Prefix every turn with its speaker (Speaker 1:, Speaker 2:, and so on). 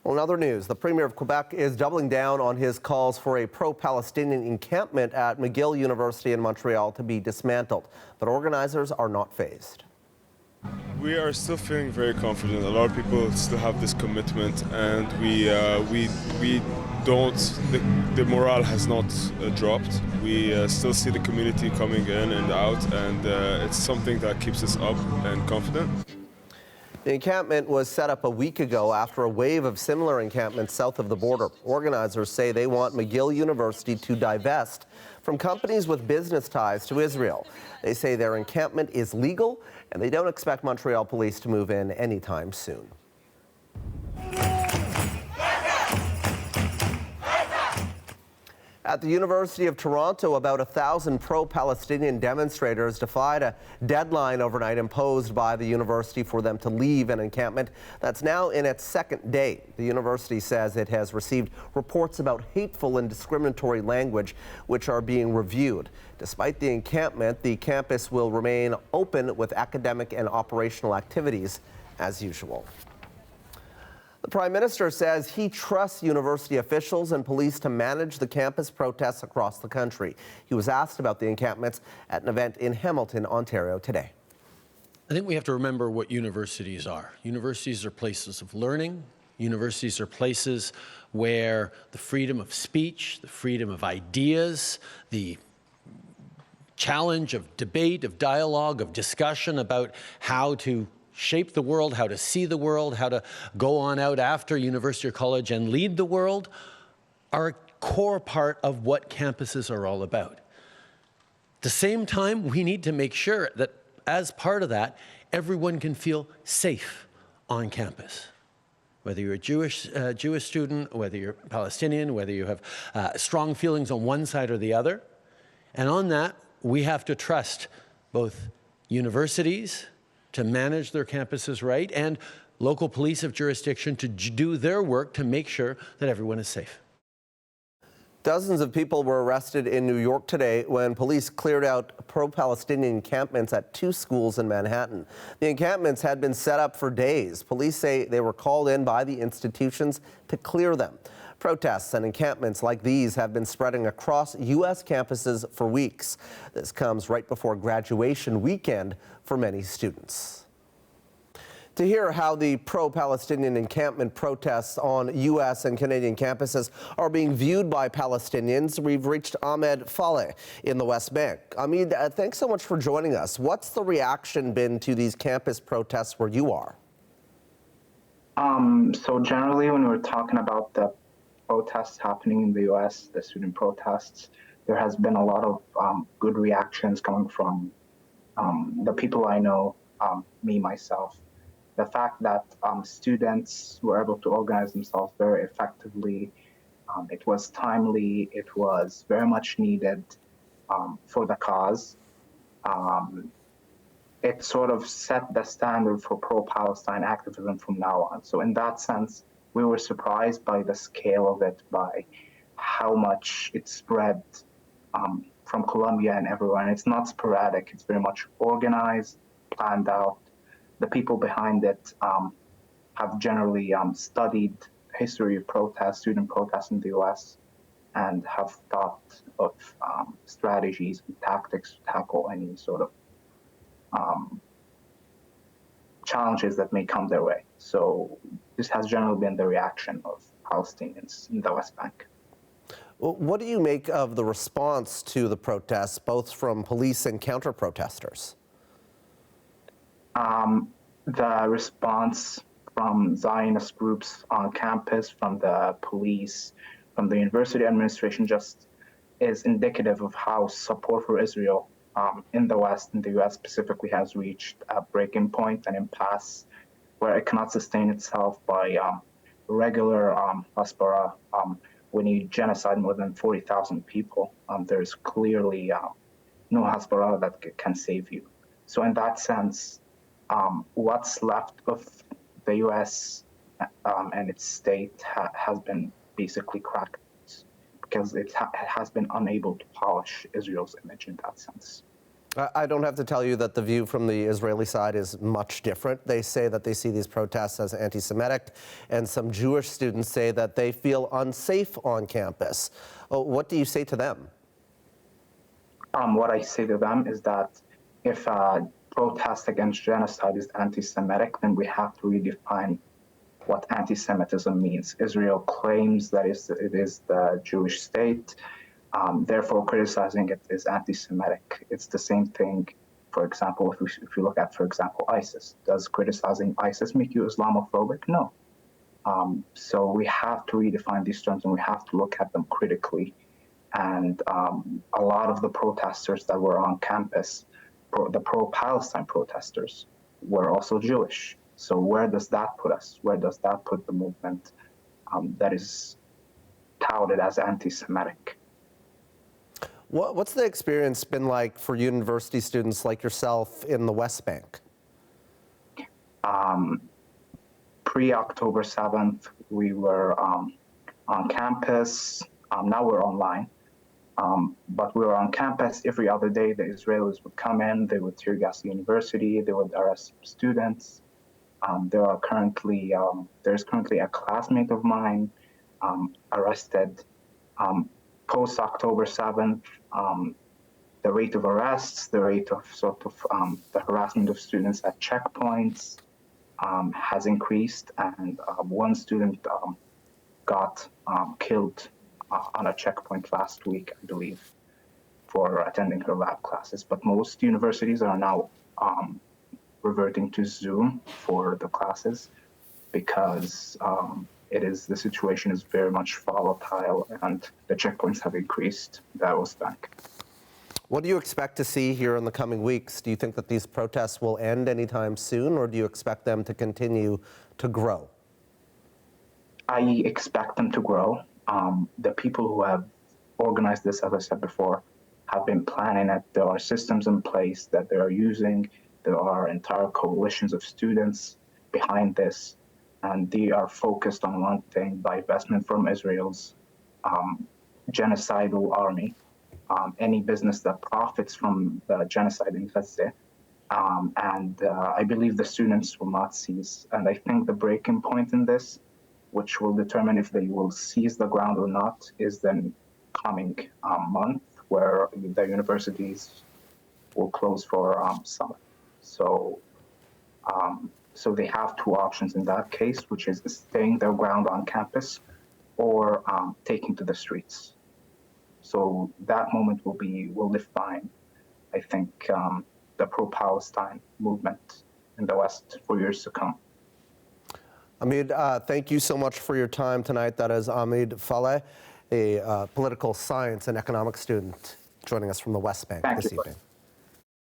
Speaker 1: Well, in other news, the Premier of Quebec is doubling down on his calls for a pro-Palestinian encampment at McGill University in Montreal to be dismantled. But organizers are not fazed.
Speaker 2: We are still feeling very confident. A lot of people still have this commitment, and we don't. The morale has not dropped. We still see the community coming in and out, and it's something that keeps us up and confident.
Speaker 1: The encampment was set up a week ago after a wave of similar encampments south of the border. Organizers say they want McGill University to divest from companies with business ties to Israel. They say their encampment is legal, and they don't expect Montreal police to move in anytime soon. At the University of Toronto, about 1,000 pro-Palestinian demonstrators defied a deadline overnight imposed by the university for them to leave an encampment that's now in its second day. The university says it has received reports about hateful and discriminatory language, which are being reviewed. Despite the encampment, the campus will remain open with academic and operational activities as usual. The Prime Minister says he trusts university officials and police to manage the campus protests across the country. He was asked about the encampments at an event in Hamilton, Ontario today.
Speaker 3: I think we have to remember what universities are. Universities are places of learning. Universities are places where the freedom of speech, the freedom of ideas, the challenge of debate, of dialogue, of discussion about how to shape the world, how to see the world, how to go on out after university or college and lead the world are a core part of what campuses are all about. At the same time, we need to make sure that as part of that, everyone can feel safe on campus. Whether you're a Jewish student, whether you're Palestinian, whether you have strong feelings on one side or the other. And on that, we have to trust both universities to manage their campuses right, and local police of jurisdiction to do their work to make sure that everyone is safe.
Speaker 1: Dozens of people were arrested in New York today when police cleared out pro-Palestinian encampments at 2 schools in Manhattan. The encampments had been set up for days. Police say they were called in by the institutions to clear them. Protests and encampments like these have been spreading across U.S. campuses for weeks. This comes right before graduation weekend for many students. To hear how the pro-Palestinian encampment protests on U.S. and Canadian campuses are being viewed by Palestinians, we've reached Ameed Faleh in the West Bank. Ameed, thanks so much for joining us. What's the reaction been to these campus protests where you are?
Speaker 4: So generally, when we're talking about the protests happening in the U.S., the student protests, there has been a lot of good reactions coming from the people I know, me, myself. The fact that students were able to organize themselves very effectively, it was timely, it was very much needed for the cause. It sort of set the standard for pro-Palestine activism from now on. So in that sense, we were surprised by the scale of it, by how much it spread from Colombia and everywhere. And it's not sporadic, it's very much organized, planned out. The people behind it have generally studied history of protests, student protests in the US, and have thought of strategies and tactics to tackle any sort of challenges that may come their way. So this has generally been the reaction of Palestinians in the West Bank.
Speaker 1: Well, what do you make of the response to the protests, both from police and counter-protesters?
Speaker 4: The response from Zionist groups on campus, from the police, from the university administration just is indicative of how support for Israel in the West, in the US specifically, has reached a breaking point, an impasse, where it cannot sustain itself by regular Hasbara. When you genocide more than 40,000 people, there's clearly no Hasbara that can save you. So in that sense, what's left of the US and its state has been basically cracked because it has been unable to polish Israel's image in that sense.
Speaker 1: I don't have to tell you that the view from the Israeli side is much different. They say that they see these protests as anti-Semitic, and some Jewish students say that they feel unsafe on campus. What do you say to them?
Speaker 4: What I say to them is that if protest against genocide is anti-Semitic, then we have to redefine what anti-Semitism means. Israel claims that it is the Jewish state. Therefore, criticizing it is anti-Semitic. It's the same thing, for example, if you look at, for example, ISIS. Does criticizing ISIS make you Islamophobic? No. So we have to redefine these terms and we have to look at them critically. And a lot of the protesters that were on campus, the pro-Palestine protesters, were also Jewish. So where does that put us? Where does that put the movement that is touted as anti-Semitic?
Speaker 1: What's the experience been like for university students like yourself in the West Bank?
Speaker 4: Pre-October 7th, we were on campus. Now we're online. But we were on campus every other day. The Israelis would come in, they would tear gas the university, they would arrest students. There's currently a classmate of mine arrested. Post October 7th, the rate of arrests, the rate of the harassment of students at checkpoints has increased, and one student got killed on a checkpoint last week, I believe, for attending her lab classes. But most universities are now reverting to Zoom for the classes because the situation is very much volatile and the checkpoints have increased. That was back.
Speaker 1: What do you expect to see here in the coming weeks? Do you think that these protests will end anytime soon, or do you expect them to continue to grow?
Speaker 4: I expect them to grow. The people who have organized this, as I said before, have been planning it. There are systems in place that they are using. There are entire coalitions of students behind this, and they are focused on one thing: divestment from Israel's genocidal army. Any business that profits from the genocide in Gaza. I believe the students will not cease. And I think the breaking point in this, which will determine if they will seize the ground or not, is the coming month, where the universities will close for summer. So they have two options in that case, which is staying their ground on campus or taking to the streets. So that moment will define, I think, the pro-Palestine movement in the West for years to come.
Speaker 1: Ameed, thank you so much for your time tonight. That is Ameed Faleh, a political science and economics student, joining us from the West Bank this evening.